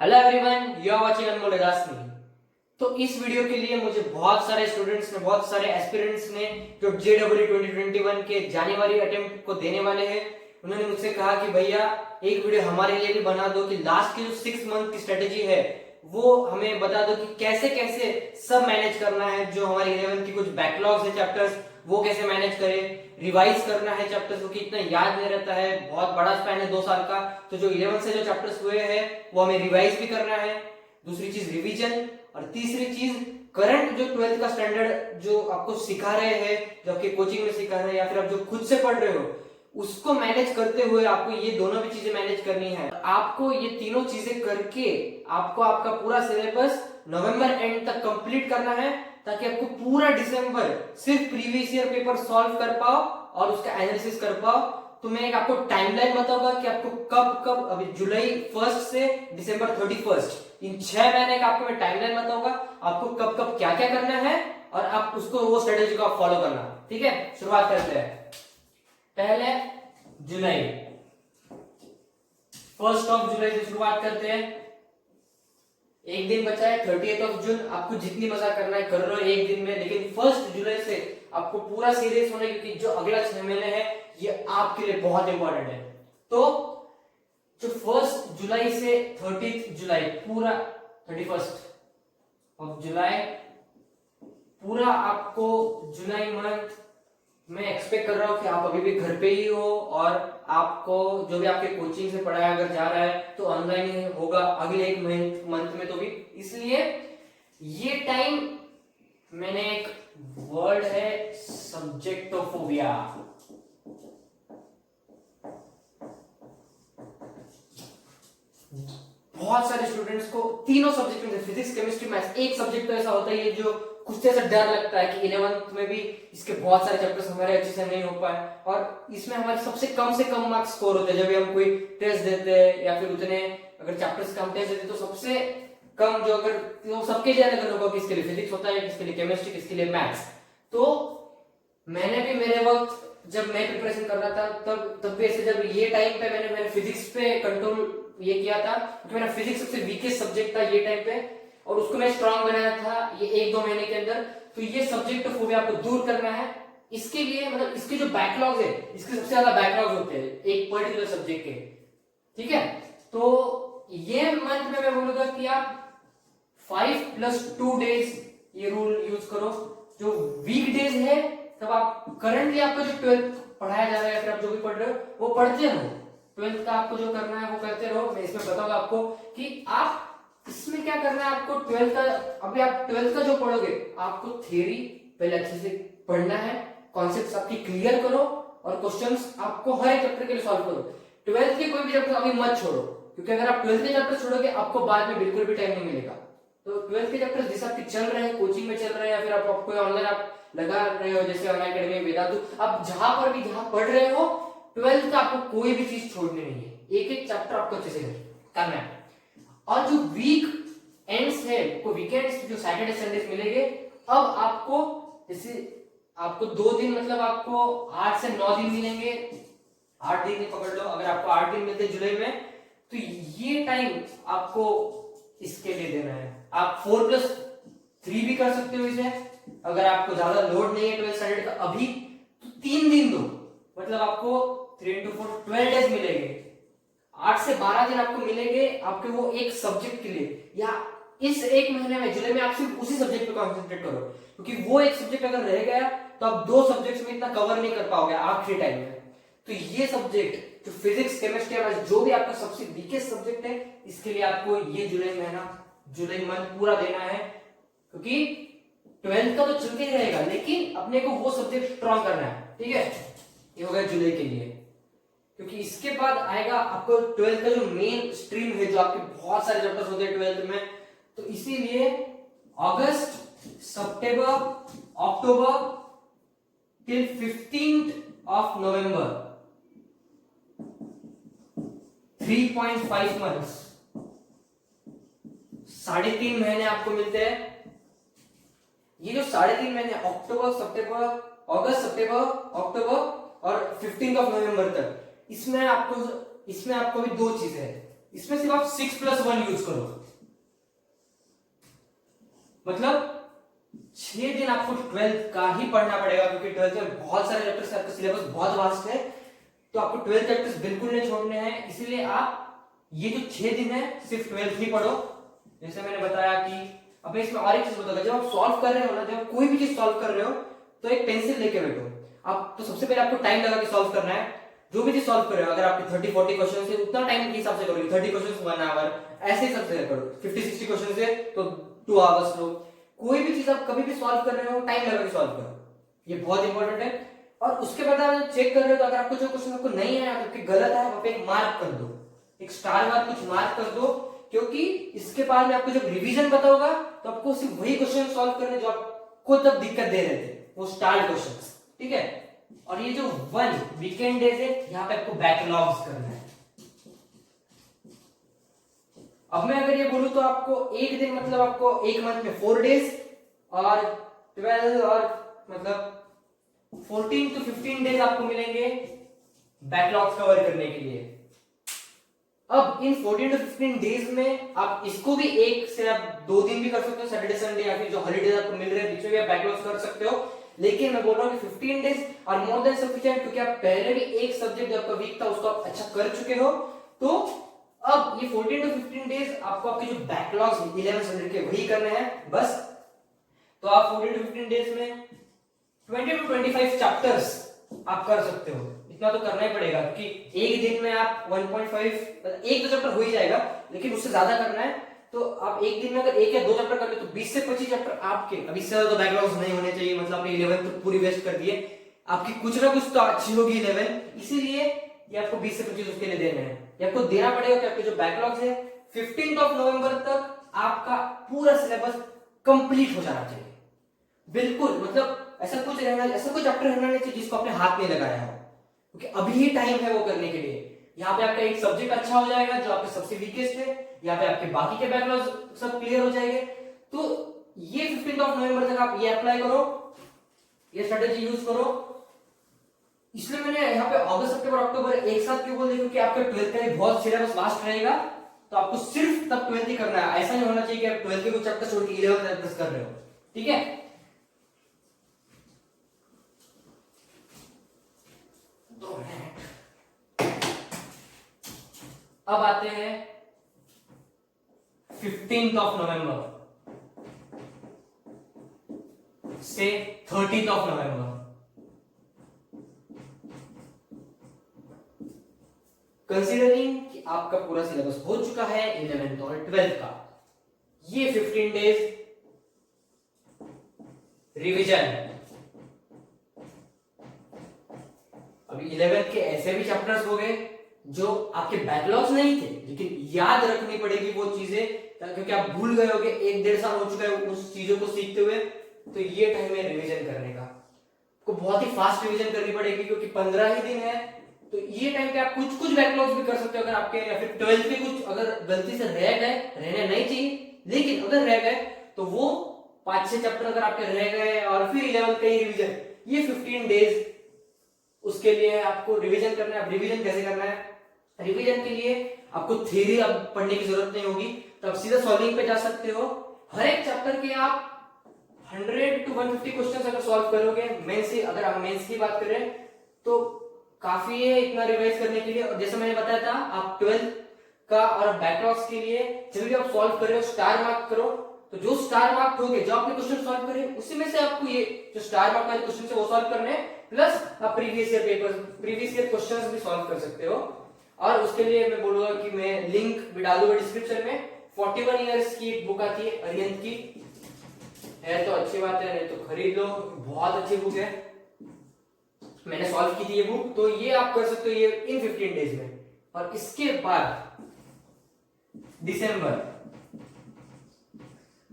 Hello everyone, you are watching Anmol Radasani. तो इस video के लिए मुझे बहुत सारे स्टूडेंट्स ने, बहुत सारे एस्पिरेंट्स ने जो JEE 2021 के जनवरी अटेम्प्ट को देने वाले हैं, उन्होंने मुझसे कहा कि भैया एक वीडियो हमारे लिए भी बना दो कि लास्ट की जो 6 मंथ की स्ट्रेटेजी है वो हमें बता दो कि कैसे कैसे सब मैनेज करना है। जो हमारे 11th की कुछ बैकलॉग्स है चैप्टर्स, वो कैसे मैनेज करें, रिवाइज करना है चैप्टर्स क्योंकि इतना याद नहीं रहता है, बहुत बड़ा स्पैन है 2 साल का। तो जो 11th से जो चैप्टर्स हुए हैं वो हमें रिवाइज भी करना है। दूसरी चीज रिवीजन, और तीसरी चीज करंट जो 12th का स्टैंडर्ड जो आपको सिखा रहे हैं, जो आपके कोचिंग में सिखा रहे हैं या फिर आप जो खुद से पढ़ रहे हो, उसको मैनेज करते हुए आपको ये दोनों भी चीजें मैनेज करनी है। आपको ये तीनों चीजें करके आपको आपका पूरा सिलेबस नवंबर एंड तक कंप्लीट करना है, ताकि आपको पूरा दिसंबर सिर्फ प्रीवियस ईयर पेपर सॉल्व कर पाओ और उसका एनालिसिस कर पाओ। तो मैं एक आपको टाइमलाइन बताऊंगा कि आपको कब कब, अभी जुलाई 1 से दिसंबर 31, इन 6 महीने का आपको मैं टाइमलाइन बताऊंगा, आपको कब कब क्या क्या करना है और आप उसको वो स्ट्रेटेजी को आप फॉलो करना। ठीक है, शुरुआत करते हैं। पहले जुलाई, 1 जुलाई से शुरुआत करते हैं। एक दिन बचा है 30 जून, आपको जितनी मजा करना है कर लो एक दिन में, लेकिन 1 जुलाई से आपको पूरा सीरियस होना है क्योंकि जो अगला 6 महीने है ये आपके लिए बहुत इंपॉर्टेंट है। तो जो 1 जुलाई से 30 जुलाई, पूरा 31 जुलाई, पूरा आपको जुलाई मंथ मैं एक्सपेक्ट कर रहा हूं कि आप अभी भी घर पे ही हो और आपको जो भी आपके कोचिंग से पढ़ाया अगर जा रहा है तो ऑनलाइन ही होगा अगले एक मंथ में। तो भी इसलिए ये टाइम, मैंने एक वर्ड है सब्जेक्टोफोबिया, बहुत सारे स्टूडेंट्स को तीनों सब्जेक्ट में, फिजिक्स केमिस्ट्री मैथ्स, एक सब्जेक्ट तो ऐसा होता है जो कुछ ऐसा डर लगता है कि 11th में भी इसके बहुत सारे चैप्टर्स हमारे अच्छे से नहीं हो पाए और इसमें हमारे सबसे कम मार्क्स स्कोर होते हैं। जब भी हम कोई टेस्ट देते हैं या फिर उतने अगर चैप्टर्स का हम टेस्ट देते हैं तो सबसे कम जो, अगर तो सबके लिए अलग अलग होगा, किसके लिए फिजिक्स होता है, किसके लिए केमिस्ट्री, किसके लिए मैथ्स। तो मैंने भी मेरे वक्त जब मैं प्रिपरेशन कर रहा था तब भी ऐसे, जब ये टाइम पे मैंने फिजिक्स पे कंट्रोल ये किया था क्योंकि मेरा फिजिक्स सबसे वीकेस्ट सब्जेक्ट था ये टाइम पे, और उसको मैं स्ट्रांग बनाया था ये 1-2 महीने के अंदर। तो ये सब्जेक्ट फोबिया आपको दूर करना है। इसके लिए मतलब इसके जो बैकलॉग्स है, इसके सबसे ज्यादा बैकलॉग्स होते हैं एक पर्टिकुलर सब्जेक्ट के। ठीक है, तो ये मंथ में मैं बोलूंगा कि आप 5+2 डेज ये रूल यूज करो। जो वीक डेज है तब आप करंटली आपका जो 12th पढ़ाया जा रहा है या फिर आप जो भी पढ़ रहे हो वो पढ़ते रहो। 12th का आपको जो करना है वो करते रहो। मैं इसमें बताऊंगा आपको कि आप इसमें क्या करना है। आपको 12th का, अभी आप 12th का जो पढ़ोगे आपको थियरी पहले अच्छे से पढ़ना है, कॉन्सेप्ट्स आपकी क्लियर करो और क्वेश्चंस आपको हर एक चैप्टर के लिए सॉल्व करो। 12th के कोई भी चैप्टर अभी मत छोड़ो, क्योंकि अगर आप 12th के चैप्टर छोड़ोगे आपको बाद में बिल्कुल भी टाइम नहीं मिलेगा। तो 12th के चैप्टर जैसे आपके चल रहे हैं, कोचिंग में चल रहे हैं या फिर आप कोई ऑनलाइन आप लगा रहे हो जैसे ऑनलाइन अकेडमी, वेदांतु, आप जहां पर भी जहां पढ़ रहे हो 12th का आपको कोई भी चीज छोड़नी नहीं है, एक एक चैप्टर आपको अच्छे से करना है। और जो वीक एंड्स है, को वीकेंड्स जो सैटरडे संडे मिलेंगे, अब आपको जैसे आपको 2 दिन मतलब आपको 8 से 9 दिन मिलेंगे। 8 दिन ही पकड़ लो, अगर आपको 8 दिन मिलते जुलाई में तो ये टाइम आपको इसके लिए देना है। आप 4+3 भी कर सकते हो इसे, अगर आपको ज्यादा लोड नहीं है 12th स्टैंडर्ड का अभी तो 3 दिन दो, मतलब आपको 3 into 4 12 डेज मिलेंगे। 8 से 12 दिन आपको मिलेंगे आपके वो एक सब्जेक्ट के लिए, या इस एक महीने में जुलाई में आप सिर्फ उसी सब्जेक्ट पे कंसंट्रेट करो, क्योंकि वो एक सब्जेक्ट अगर रह गया तो आप 2 सब्जेक्ट्स में इतना कवर नहीं कर पाओगे आखिरी टाइम में। तो ये सब्जेक्ट जो फिजिक्स केमिस्ट्री मैथ्स जो भी आपका सबसे वीकेस्ट सब्जेक्ट है, इसके लिए आपको ये जुलाई महीना, जुलाई मंथ पूरा देना है, क्योंकि 12th का तो चलते ही रहेगा लेकिन अपने को वो सब्जेक्ट स्ट्रॉन्ग करना है। ठीक है, ये हो गया जुलाई के लिए। क्योंकि इसके बाद आएगा आपको 12th का जो मेन स्ट्रीम है, जो आपके बहुत सारे चैप्टर्स होते हैं 12th में, तो इसीलिए अगस्त, सितंबर, अक्टूबर टिल 15 नवंबर, 3.5 मंथ्स, 3.5 महीने आपको मिलते हैं। ये जो 3.5 महीने, अक्टूबर, सितंबर, अगस्त, सितंबर, अक्टूबर और 15 नवंबर तक, इसमें आपको भी 2 चीजें है। इसमें सिर्फ आप 6+1 यूज करो, मतलब 6 दिन आपको 12th का ही पढ़ना पड़ेगा, क्योंकि 12th में बहुत सारे चैप्टर्स, आपका सिलेबस बहुत वास्ट है, तो आपको 12th चैप्टर्स बिल्कुल नहीं छोड़ने हैं। इसलिए आप ये जो 6 दिन है सिर्फ 12th ही पढ़ो। जैसे मैंने बताया कि अब मैं इसमें और एक चीज बताऊंगा, जब आप सॉल्व कर रहे हो ना, जब आप कोई भी चीज सॉल्व कर रहे हो तो एक पेंसिल लेके बैठो आप। तो सबसे पहले आपको टाइम लगा के सॉल्व करना है, जो भी चीज सॉल्व कर रहे हो। अगर आपके 30-40 क्वेश्चन है उतना टाइम के हिसाब से करोगे, 30 क्वेश्चन 1 आवर, ऐसे हिसाब से करो। 50-60 क्वेश्चन है तो 2 आवर्स लो। कोई भी चीज आप कभी भी सॉल्व कर रहे हो टाइम लगा के सॉल्व करो, ये बहुत इंपॉर्टेंट है। और उसके बाद आप चेक कर रहे हो तो अगर आपको जो क्वेश्चन आपको नहीं है, आपके गलत है, वहां पे एक मार्क कर दो, एक स्टार मार्क कुछ मार्क कर दो, क्योंकि इसके बाद में आपको जब रिवीजन बताऊंगा तो आपको सिर्फ वही क्वेश्चन सॉल्व करने जो आपको तब दिक्कत दे रहे थे, वो स्टार क्वेश्चंस, ठीक है। और ये जो 1 वीकेंड डेज है, यहाँ पे आपको बैकलॉग्स करना है। अब मैं अगर ये बोलूं तो आपको एक दिन मतलब आपको एक मंथ में 4 डेज और 12 और मतलब 14 to 15 डेज आपको मिलेंगे बैकलॉग्स कवर करने के लिए। अब इन 14 to 15 डेज में आप इसको भी एक से आप 2 दिन भी कर सकते हो, सैटरडे संडे या फिर जो हॉलीडेज आपको मिल रहे हैं बीच में भी आप बैकलॉग्स कर सकते हो। लेकिन मैं बोल रहा हूँ कि 15 डेज और मोर देन सफिशिएंट, क्योंकि आप पहले भी एक सब्जेक्ट जो आपका वीक था उसको आप अच्छा कर चुके हो। तो अब ये 14 to 15 डेज आपको आपके जो बैकलॉग्स 11 सब्जेक्ट के वही करने हैं बस। तो आप 14 to 15 डेज में 20 to 25 चैप्टर्स आप कर सकते हो। इतना तो करना ही पड़ेगा, क्योंकि एक दिन में आप 1.5 एक 2 चैप्टर हो ही जाएगा, लेकिन उससे ज्यादा करना है। तो आप एक दिन में अगर 1 या 2 चैप्टर कर ले तो 20 से 25 चैप्टर आपके, अभी इससे ज्यादा बैकलॉग्स नहीं होने चाहिए। मतलब आपने 11 तो पूरी वेस्ट कर दिए, आपकी कुछ ना कुछ तो अच्छी होगी 11, इसीलिए ये आपको 20 से 25 उसके लिए देने हैं। ये आपको देना पड़ेगा कि आपके जो बैकलॉग्स है 15 नवंबर तक आपका पूरा सिलेबस कंप्लीट हो जाना चाहिए। बिल्कुल, मतलब ऐसा कुछ रहना, ऐसा कोई चैप्टर रहना नहीं चाहिए जिसको आपने हाथ नहीं लगाया हो, क्योंकि अभी ही टाइम है वो करने के लिए। यहाँ पे आपका एक सब्जेक्ट अच्छा हो जाएगा जो आपके सबसे वीकेस्ट है, यहाँ पे आपके बाकी के बैकलॉग सब क्लियर हो जाएंगे। तो ये 15 नवंबर तक आप ये अप्लाई करो, ये स्ट्रेटेजी यूज करो। इसलिए मैंने यहाँ पे अगस्त सितंबर अक्टूबर एक साथ क्यों बोल दिया, क्योंकि आपका 12th का बहुत सिलेबस वास्ट रहेगा, तो आपको सिर्फ तब 12th ही करना है। ऐसा नहीं होना चाहिए कि आप 12th के कुछ चैप्टर छोड़ के 11th चैप्टर्स कर रहे हो, ठीक है। अब आते हैं 15 नवंबर से 30 नवंबर। कंसीडरिंग कि आपका पूरा सिलेबस हो चुका है 11th और 12th का, ये 15 डेज रिवीजन। अभी 11th के ऐसे भी चैप्टर्स हो गए जो आपके बैकलॉग्स नहीं थे, लेकिन याद रखनी पड़ेगी वो चीजें, क्योंकि आप भूल गए होगे, 1-1.5 साल हो चुका है उस चीजों को सीखते हुए। तो ये टाइम है रिवीजन करने का, आपको बहुत ही फास्ट रिवीजन करनी पड़ेगी, क्योंकि 15 ही दिन है। तो ये टाइम पे आप कुछ कुछ बैकलॉग्स भी कर सकते हो, अगर आपके या फिर 12th के कुछ अगर गलती से रह गए, रहने नहीं चाहिए, लेकिन अगर रह गए तो वो 5-6 चैप्टर अगर आपके रह गए और फिर 11th का ही रिवीजन, ये 15 डेज उसके लिए आपको रिवीजन करना है। अब रिवीजन कैसे करना है? रिवीजन के लिए आपको थ्योरी अब पढ़ने की जरूरत नहीं होगी, तो आप सीधा सॉल्विंग पे जा सकते हो। हर एक चैप्टर के आप 100 to 150 क्वेश्चंस अगर सॉल्व करोगे, मेंस की अगर हम मेंस की बात करें तो काफी है इतना रिवाइज करने के लिए। और जैसे मैंने बताया था, आप 12th का और बैकलॉग्स के लिए जब भी आप सॉल्व कर रहे हो स्टार मार्क करो, तो जो स्टार मार्क होंगे, जो आपने क्वेश्चन सॉल्व करे उसी में से आपको ये जो स्टार मार्क वाले क्वेश्चन है वो सॉल्व करने हैं, प्लस आप previous year papers, previous year questions भी सॉल्व कर सकते हो। और उसके लिए मैं बोलूंगा कि मैं लिंक भी डालूंगा डिस्क्रिप्शन में। 41 इयर्स की एक बुक आती है अरिहंत की, है तो अच्छी बात है, नहीं तो खरीद लो, बहुत अच्छी बुक है, मैंने सॉल्व की थी ये बुक। तो ये आप कर सकते हो ये इन 15 डेज में। और इसके बाद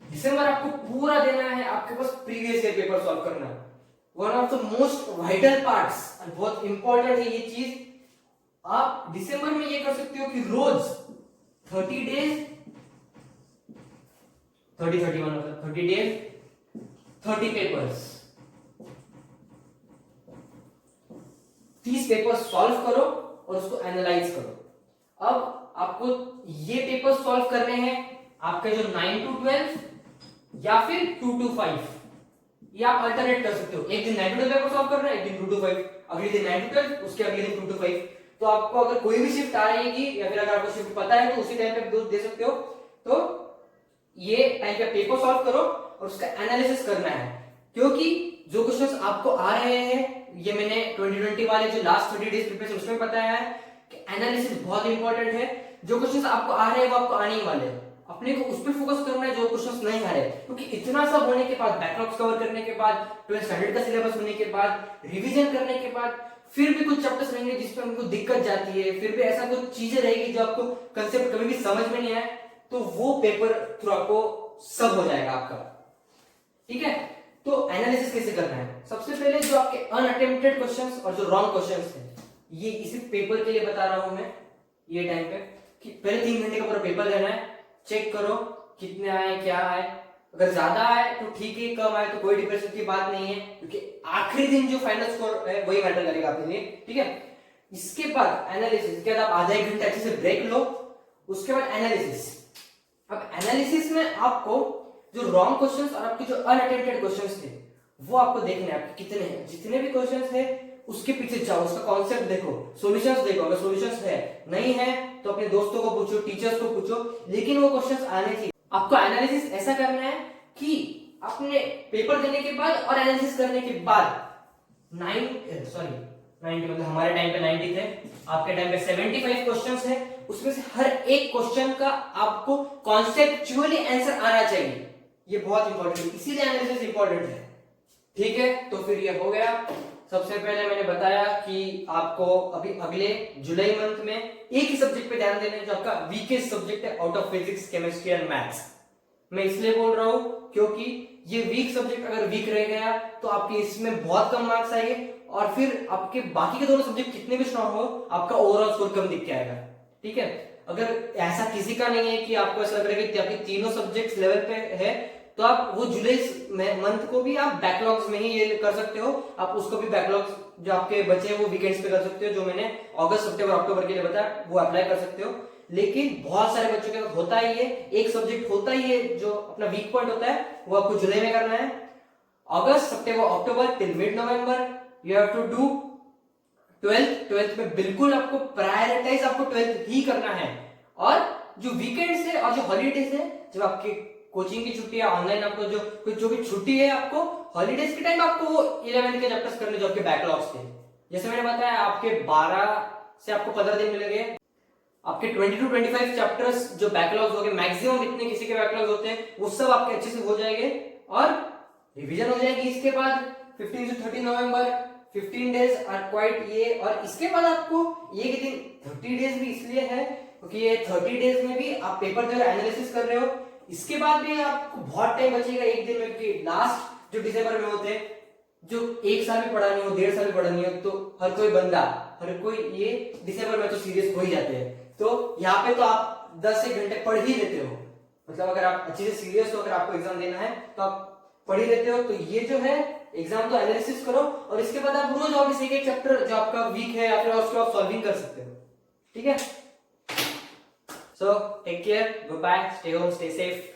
दिसंबर आपको पूरा देना है, आपके पास प्रीवियस ईयर पेपर सॉल्व करना है। One of the most vital parts, बहुत इंपॉर्टेंट है ये चीज। आप दिसंबर में ये कर सकते हो कि रोज 30 डेज 30-31 मतलब 30 डेज 30 पेपर्स, 30 पेपर्स सॉल्व करो और उसको एनालाइज करो। अब आपको ये पेपर सॉल्व करने हैं आपके जो 9 to 12 या फिर 2 to 5, ये आप अल्टरनेट कर सकते हो। एक दिन 9 to 12 पेपर सॉल्व कर रहे हैं, एक दिन 2 to 5, अगले दिन 9 to 12, उसके अगले दिन 2 to 5। तो आपको अगर कोई भी शिफ्ट आ रहेगी या फिर अगर आपको शिफ्ट पता है तो उसी टाइम पे दे सकते हो। तो ये टाइम पे पेपर सॉल्व करो और उसका एनालिसिस करना है, क्योंकि जो क्वेश्चंस आपको आ रहे हैं, ये मैंने 2020 वाले जो लास्ट 30 डेज प्रिपरेशन उसमें बताया है कि एनालिसिस बहुत इंपॉर्टेंट है। जो क्वेश्चंस आपको आ रहे हैं वो आपको आने ही वाले हैं, अपने को उस पर फोकस करना है जो क्वेश्चंस नहीं आ रहे, क्योंकि इतना सब होने के बाद, बैकलॉग्स कवर करने के बाद, 12th स्टैंडर्ड का सिलेबस होने के बाद, रिवीजन करने के बाद, फिर भी कुछ चैप्टर्स रहेंगे जिस पर हमको दिक्कत जाती है, फिर भी ऐसा कुछ चीजें रहेगी जो आपको कंसेप्ट कभी भी समझ में नहीं आए, तो वो पेपर थ्रू आपको सब हो जाएगा आपका। ठीक है, तो एनालिसिस कैसे करना है? सबसे पहले जो आपके अनअटेम्प्टेड क्वेश्चंस और जो रॉन्ग क्वेश्चंस हैं, ये इसी पेपर के लिए बता रहा हूं मैं ये टाइम पे, कि पहले 3 घंटे का पूरा पेपर लेना है, चेक करो कितने आए क्या आए, अगर ज्यादा आए तो ठीक है, कम आए तो कोई डिप्रेशन की बात नहीं है, क्योंकि आखिरी दिन जो फाइनल स्कोर है वही मैटर करेगा आपके लिए। ठीक है, इसके बाद एनालिसिस के बाद आप आधा 1 घंटा अच्छे से ब्रेक लो, उसके बाद एनालिसिस। अब एनालिसिस में आपको जो रॉन्ग क्वेश्चंस और आपके जो अनअटेम्प्टेड क्वेश्चंस थे वो आपको देखने हैं, आपके कितने हैं, जितने भी क्वेश्चंस है उसके पीछे जाओ, उसका कॉन्सेप्ट देखो, सॉल्यूशंस देखो, अगर सॉल्यूशंस है नहीं है तो अपने दोस्तों को पूछो, टीचर्स को पूछो, लेकिन वो क्वेश्चंस आने चाहिए। आपको एनालिसिस ऐसा करना है कि अपने पेपर देने के बाद और एनालिसिस करने के बाद 90 मतलब हमारे टाइम पे 90 थे, आपके टाइम पे 75 क्वेश्चंस है, उसमें से हर एक क्वेश्चन का आपको कॉन्सेप्चुअली आंसर आना चाहिए। ये बहुत इंपॉर्टेंट है, इसीलिए एनालिसिस इंपॉर्टेंट है। ठीक है, तो फिर ये हो गया। सबसे पहले मैंने बताया कि आपको अभी अगले जुलाई मंथ में एक ही सब्जेक्ट पे ध्यान देना है जो आपका वीकेस्ट सब्जेक्ट है out of physics, chemistry and maths. मैं इसलिए बोल रहा हूं क्योंकि ये वीक सब्जेक्ट अगर वीक रह गया तो आपके इसमें बहुत कम मार्क्स आएंगे, और फिर आपके बाकी के दोनों सब्जेक्ट कितने भी स्ट्रांग हो, आपका ओवरऑल स्कोर कम दिख के आएगा। ठीक है, अगर ऐसा किसी का नहीं है कि आपको ऐसा लग रहा है कि आपके तीनों सब्जेक्ट्स लेवल पे है, तो आप वो जुलाई मंथ को भी आप बैकलॉग्स में ही ये कर सकते हो, आप उसको भी बैकलॉग्स जो आपके बचे हैं वो वीकेंड्स पे कर सकते हो, जो मैंने अगस्त सितंबर अक्टूबर के लिए बताया वो अप्लाई कर सकते हो। लेकिन बहुत सारे बच्चों के साथ होता ही है, एक सब्जेक्ट होता ही है जो अपना वीक पॉइंट होता है, वो आपको जुलाई में करना है। August September October till mid November you have to do 12th में बिल्कुल आपको प्रायोरिटाइज, आपको 12th ही करना है। और जो वीकेंड्स है और जो हॉलीडेज है, जब आपकी कोचिंग की छुट्टी है, ऑनलाइन आपको जो भी छुट्टी है, आपको हॉलीडेज के टाइम आपको वो 11th के चैप्टर्स करने जो आपके बैकलॉग्स थे, जैसे मैंने बताया आपके 12 से आपको 15 दिन मिलेंगे, आपके 20 to 25 चैप्टर्स जो बैकलॉग्स हो गए, मैक्सिमम इतने किसी के बैकलॉग्स होते हैं, वो सब आपके अच्छे से हो जाएंगे और रिवीजन हो जाएगी। इसके बाद 15 to 30 नवंबर 15 डेज आर क्वाइट ये, और इसके बाद आपको ये के दिन 30 डेज भी इसलिए है क्योंकि ये 30 डेज में भी आप पेपर जो एनालिसिस कर रहे हो, इसके बाद भी आपको बहुत टाइम बचेगा एक दिन में, क्योंकि लास्ट जो दिसंबर में होते हैं, जो 1 साल भी पढ़ा नहीं हो, 1.5 साल भी पढ़ा नहीं हो, तो हर कोई बंदा, हर कोई ये दिसंबर में तो सीरियस हो ही जाते हैं। तो यहाँ पे तो आप 10 से घंटे पढ़ ही लेते हो, मतलब अगर आप अच्छे से सीरियस हो, अगर आपको एग्जाम देना है तो आप पढ़ ही लेते हो। तो ये जो है एग्जाम तो एनालिसिस करो, और इसके बाद आप रोज ऑफिस एक चैप्टर जो आपका वीक है या फिर उसको आप सॉल्विंग कर सकते हो। ठीक है, so take care, good bye, stay home, stay safe.